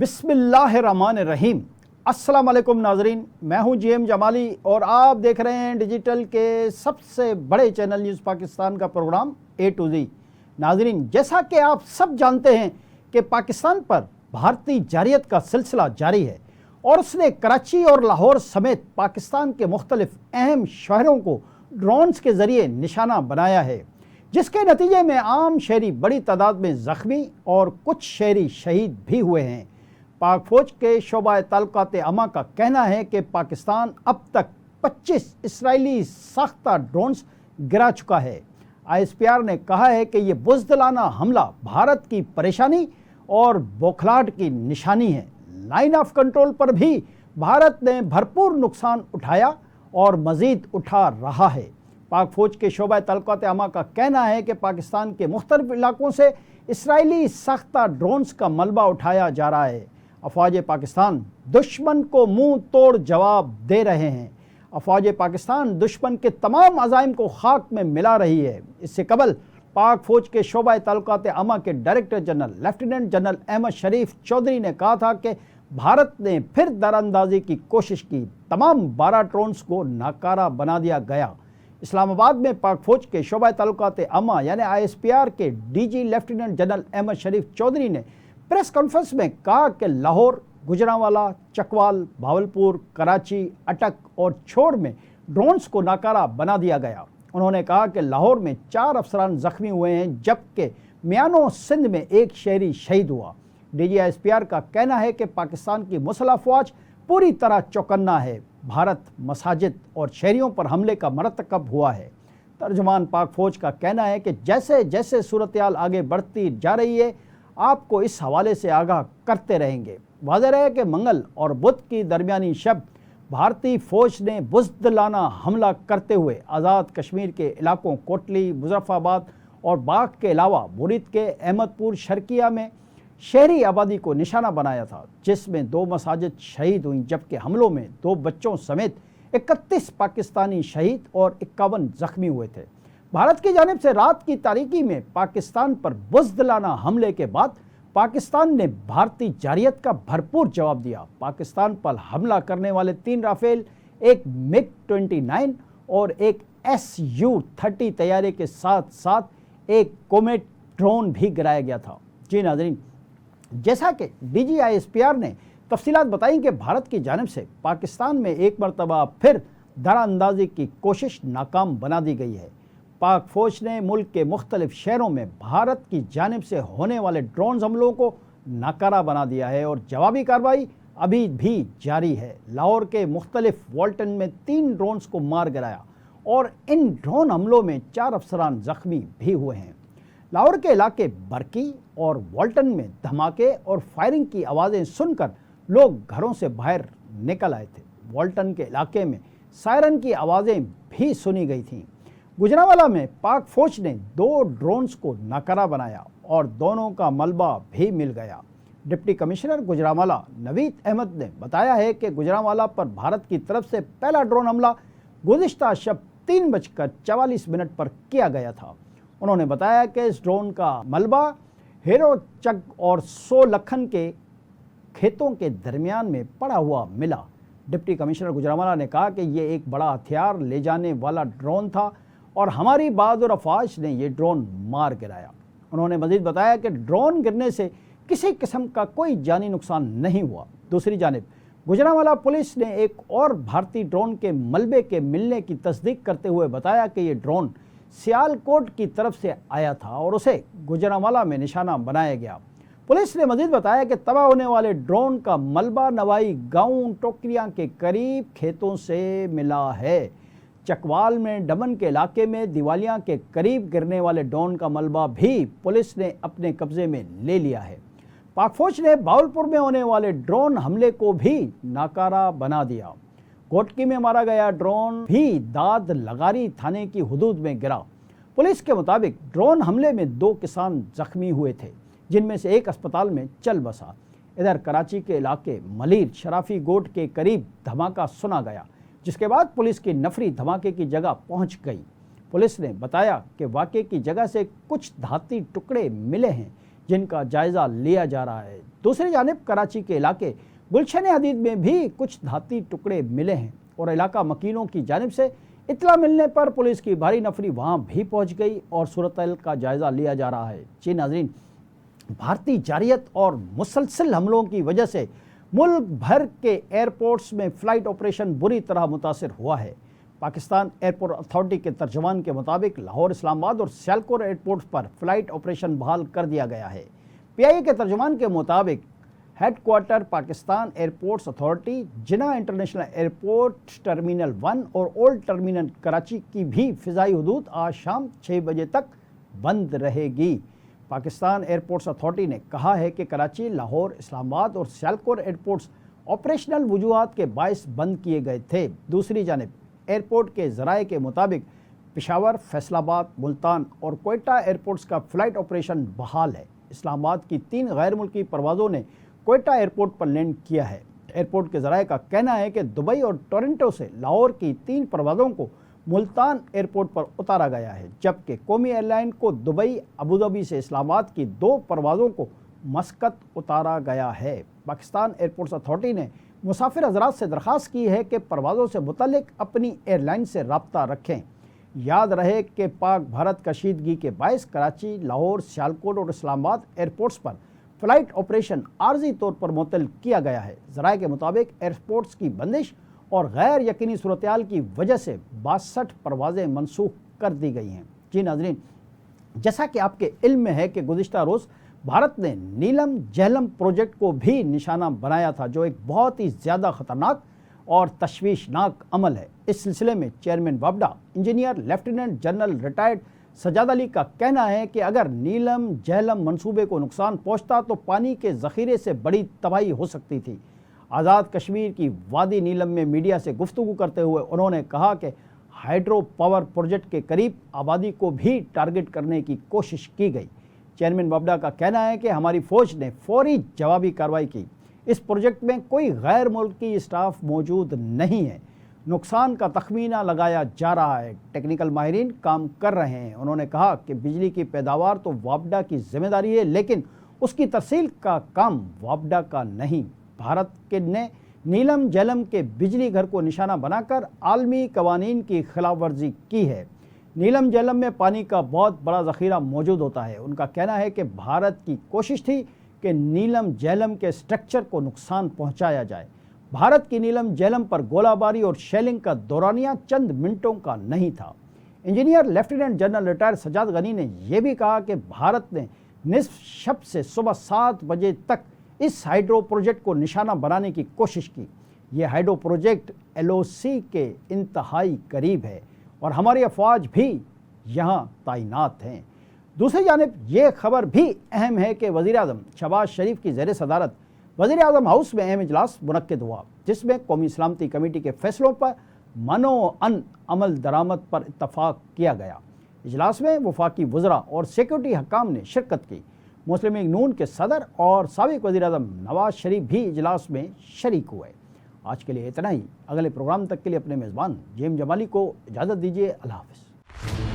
बिस्मिल्लाहिर्रहमानिर्रहीम। अस्सलाम वालेकुम नाजरीन, मैं हूं जीएम जमाली और आप देख रहे हैं डिजिटल के सबसे बड़े चैनल न्यूज़ पाकिस्तान का प्रोग्राम ए टू जी। नाजरीन, जैसा कि आप सब जानते हैं कि पाकिस्तान पर भारतीय जारियत का सिलसिला जारी है और उसने कराची और लाहौर समेत पाकिस्तान के मुख्तलिफ अहम शहरों को ड्रोन्स के ज़रिए निशाना बनाया है, जिसके नतीजे में आम शहरी बड़ी तादाद में ज़ख्मी और कुछ शहरी शहीद भी हुए हैं। पाक फ़ौज के शोबा ताल्लुकात अमा का कहना है कि पाकिस्तान अब तक 25 इसराइली साख्ता ड्रोन्स गिरा चुका है। ISPR ने कहा है कि ये बुज़दिलाना हमला भारत की परेशानी और बौखलाहट की निशानी है। लाइन ऑफ कंट्रोल पर भी भारत ने भरपूर नुकसान उठाया और मज़ीद उठा रहा है। पाक फ़ौज के शोबा ताल्लुकात अमा का कहना है कि पाकिस्तान के मुख्तलिफ इलाकों से इसराइली साख्ता ड्रोन्स का मलबा उठाया जा रहा है। अफवाज पाकिस्तान दुश्मन को मुंह तोड़ जवाब दे रहे हैं। अफवाज पाकिस्तान दुश्मन के तमाम अज़ाइम को खाक में मिला रही है। इससे कबल पाक फ़ौज के शोबा ताल्लुकात अमा के director general lieutenant general Ahmed Sharif Chaudhry ने कहा था कि भारत ने फिर दरारअंदाजी की कोशिश की। तमाम 12 ड्रोन्स को नाकारा बना दिया गया। इस्लामाबाद में पाक फ़ौज के शोबा ताल्लुकात अमा यानी ISPR के DG lieutenant general Ahmed Sharif Chaudhry ने प्रेस कॉन्फ्रेंस में कहा कि लाहौर, गुजरांवाला, चकवाल, भावलपुर, कराची, अटक और छोड़ में ड्रोन्स को नाकारा बना दिया गया। उन्होंने कहा कि लाहौर में 4 अफसरान ज़ख्मी हुए हैं, जबकि मियानो सिंध में एक शहरी शहीद हुआ। DG ISPR का कहना है कि पाकिस्तान की मुसल्लह अफवाज पूरी तरह चौकन्ना है। भारत मसाजिद और शहरियों पर हमले का मरतकब हुआ है। तर्जुमान पाक फ़ौज का कहना है कि जैसे जैसे सूरत-ए-हाल आगे बढ़ती जा रही है, आपको इस हवाले से आगाह करते रहेंगे। वाज़ेह है कि मंगल और बुध की दरमियानी शब भारतीय फ़ौज ने बुज़दिलाना हमला करते हुए आज़ाद कश्मीर के इलाकों कोटली, मुज़फ़्फ़राबाद और बाग के अलावा मुरीद के अहमदपुर शर्किया में शहरी आबादी को निशाना बनाया था, जिसमें 2 मसाजिद शहीद हुई, जबकि हमलों में 2 बच्चों समेत 31 पाकिस्तानी शहीद और 51 ज़ख्मी हुए थे। भारत की जानिब से रात की तारीकी में पाकिस्तान पर बुज़दिलाना हमले के बाद पाकिस्तान ने भारतीय जारियत का भरपूर जवाब दिया। पाकिस्तान पर हमला करने वाले 3 राफेल, एक MiG-29 और एक Su-30 तैयारे के साथ साथ एक कोमेट ड्रोन भी गिराया गया था। जी नाज़रीन, जैसा कि DG ISPR ने तफसीलात बताई कि भारत की जानिब से पाकिस्तान में एक मरतबा फिर दरारअंदाजी की कोशिश नाकाम बना दी गई है। पाक फ़ौज ने मुल्क के मुख्तलिफ शहरों में भारत की जानिब से होने वाले ड्रोन हमलों को नाकारा बना दिया है और जवाबी कार्रवाई अभी भी जारी है। लाहौर के मुख्तलिफ वाल्टन में 3 ड्रोन्स को मार गिराया और इन ड्रोन हमलों में 4 अफसरान ज़ख्मी भी हुए हैं। लाहौर के इलाके बरकी और वाल्टन में धमाके और फायरिंग की आवाज़ें सुनकर लोग घरों से बाहर निकल आए थे। वाल्टन के इलाके में सायरन की आवाज़ें भी सुनी गई थीं। गुजरांवाला में पाक फ़ौज ने 2 ड्रोन्स को नाकारा बनाया और दोनों का मलबा भी मिल गया। डिप्टी कमिश्नर गुजरांवाला नवीद अहमद ने बताया है कि गुजरांवाला पर भारत की तरफ से पहला ड्रोन हमला गुज़िश्ता शब 3:44 पर किया गया था। उन्होंने बताया कि इस ड्रोन का मलबा हेरो चक और सो लखन के खेतों के दरमियान में पड़ा हुआ मिला। डिप्टी कमिश्नर गुजरांवाला ने कहा कि ये एक बड़ा हथियार ले जाने वाला ड्रोन था और हमारी बहादुर अफवाज ने ये ड्रोन मार गिराया। उन्होंने मज़ीद बताया कि ड्रोन गिरने से किसी किस्म का कोई जानी नुकसान नहीं हुआ। दूसरी जानिब गुजरांवाला पुलिस ने एक और भारतीय ड्रोन के मलबे के मिलने की तस्दीक करते हुए बताया कि ये ड्रोन सियालकोट की तरफ से आया था और उसे गुजरांवाला में निशाना बनाया गया। पुलिस ने मज़ीद बताया कि तबाह होने वाले ड्रोन का मलबा नवाई गांव टोकरियां के करीब खेतों से मिला है। चकवाल में डमन के इलाके में दिवालियां के करीब गिरने वाले ड्रोन का मलबा भी पुलिस ने अपने कब्जे में ले लिया है। पाक फ़ौज ने भावलपुर में होने वाले ड्रोन हमले को भी नाकारा बना दिया। कोटकी में मारा गया ड्रोन भी दाद लगारी थाने की हुदूद में गिरा। पुलिस के मुताबिक ड्रोन हमले में 2 किसान ज़ख्मी हुए थे, जिनमें से एक अस्पताल में चल बसा। इधर कराची के इलाके मलीर शराफी गोट के करीब धमाका सुना गया, जिसके बाद पुलिस की नफरी धमाके की जगह पहुंच गई। पुलिस ने बताया कि वाक़े की जगह से कुछ धाती टुकड़े मिले हैं, جن کا جائزہ لیا جا رہا ہے۔ دوسری جانب کراچی کے علاقے گلشن حدید میں بھی کچھ دھاتی ٹکڑے ملے ہیں اور علاقہ مکینوں کی جانب سے اطلاع ملنے پر پولیس کی بھاری نفری وہاں بھی پہنچ گئی اور صورتحال کا جائزہ لیا جا رہا ہے۔ جی ناظرین، بھارتی جارحیت اور مسلسل حملوں کی وجہ سے ملک بھر کے ایئرپورٹس میں فلائٹ آپریشن بری طرح متاثر ہوا ہے۔ پاکستان ایئرپورٹ اتھارٹی کے ترجمان کے مطابق لاہور، اسلام آباد اور سیالکوٹ ایئرپورٹس پر فلائٹ آپریشن بحال کر دیا گیا ہے۔ پی آئی اے کے ترجمان کے مطابق head quarter Pakistan airports authority, Jinnah international airport terminal 1 اور اولڈ ٹرمینل کراچی کی بھی فضائی حدود آج شام 6 بجے تک بند رہے گی۔ پاکستان ایئرپورٹس اتھارٹی نے کہا ہے کہ کراچی، لاہور، اسلام آباد اور سیالکوٹ ایئرپورٹس آپریشنل وجوہات کے باعث بند کیے گئے تھے۔ دوسری جانب ایئرپورٹ کے ذرائع کے مطابق پشاور، فیصل آباد، ملتان اور کوئٹہ ایئرپورٹس کا فلائٹ آپریشن بحال ہے۔ اسلام آباد کی 3 غیر ملکی پروازوں نے کوئٹہ ایئرپورٹ پر لینڈ کیا ہے۔ ایئرپورٹ کے ذرائع کا کہنا ہے کہ دبئی اور ٹورنٹو سے لاہور کی 3 پروازوں کو ملتان ایئرپورٹ پر اتارا گیا ہے، جبکہ قومی ایئر لائن کو دبئی، ابوظہبی سے اسلام آباد کی 2 پروازوں کو مسقط اتارا گیا ہے۔ پاکستان ایئرپورٹس اتھارٹی نے مسافر حضرات سے درخواست کی ہے کہ پروازوں سے متعلق اپنی ایئر لائن سے رابطہ رکھیں۔ یاد رہے کہ پاک بھارت کشیدگی کے باعث کراچی، لاہور، سیالکوٹ اور اسلام آباد ایئرپورٹس پر فلائٹ آپریشن عارضی طور پر معطل کیا گیا ہے۔ ذرائع کے مطابق ایئرپورٹس کی بندش اور غیر یقینی صورتحال کی وجہ سے 62 پروازیں منسوخ کر دی گئی ہیں۔ جی ناظرین، جیسا کہ آپ کے علم میں ہے کہ گزشتہ روز بھارت نے نیلم جہلم پروجیکٹ کو بھی نشانہ بنایا تھا، جو ایک بہت ہی زیادہ خطرناک اور تشویشناک عمل ہے۔ اس سلسلے میں چیئرمین وابڈا engineer lieutenant general retired Sajjad Ali کا کہنا ہے کہ اگر نیلم جہلم منصوبے کو نقصان پہنچتا تو پانی کے ذخیرے سے بڑی تباہی ہو سکتی تھی۔ آزاد کشمیر کی وادی نیلم میں میڈیا سے گفتگو کرتے ہوئے انہوں نے کہا کہ ہائیڈرو پاور پروجیکٹ کے قریب آبادی کو بھی ٹارگٹ کرنے کی کوشش کی گئی۔ چیئرمین وابڈا کا کہنا ہے کہ ہماری فوج نے فوری جوابی کارروائی کی۔ اس پروجیکٹ میں کوئی غیر ملکی اسٹاف موجود نہیں ہے۔ نقصان کا تخمینہ لگایا جا رہا ہے، ٹیکنیکل ماہرین کام کر رہے ہیں۔ انہوں نے کہا کہ بجلی کی پیداوار تو وابڈا کی ذمہ داری ہے، لیکن اس کی ترسیل کا کام وابڈا کا نہیں۔ بھارت نے نیلم جہلم کے بجلی گھر کو نشانہ بنا کر عالمی قوانین کی خلاف ورزی کی ہے۔ نیلم جہلم میں پانی کا بہت بڑا ذخیرہ موجود ہوتا ہے۔ ان کا کہنا ہے کہ بھارت کی کوشش تھی کہ نیلم جہلم کے سٹرکچر کو نقصان پہنچایا جائے۔ بھارت کی نیلم جہلم پر گولہ باری اور شیلنگ کا دورانیہ چند منٹوں کا نہیں تھا۔ Engineer lieutenant general retired Sajjad Ghani نے یہ بھی کہا کہ بھارت نے نصف شب سے صبح 7 بجے تک اس ہائیڈرو پروجیکٹ کو نشانہ بنانے کی کوشش کی۔ یہ ہائیڈرو پروجیکٹ LOC کے انتہائی قریب ہے اور ہماری افواج بھی یہاں تعینات ہیں۔ دوسری جانب یہ خبر بھی اہم ہے کہ وزیر اعظم شہباز شریف کی زیر صدارت وزیر اعظم ہاؤس میں اہم اجلاس منعقد ہوا، جس میں قومی سلامتی کمیٹی کے فیصلوں پر منوعن عمل درآمد پر اتفاق کیا گیا۔ اجلاس میں وفاقی وزراء اور سیکورٹی حکام نے شرکت کی۔ مسلم لیگ نون کے صدر اور سابق وزیر اعظم نواز شریف بھی اجلاس میں شریک ہوئے۔ آج کے لیے اتنا ہی۔ اگلے پروگرام تک کے لیے اپنے میزبان جیم جمالی کو اجازت دیجیے۔ اللہ حافظ۔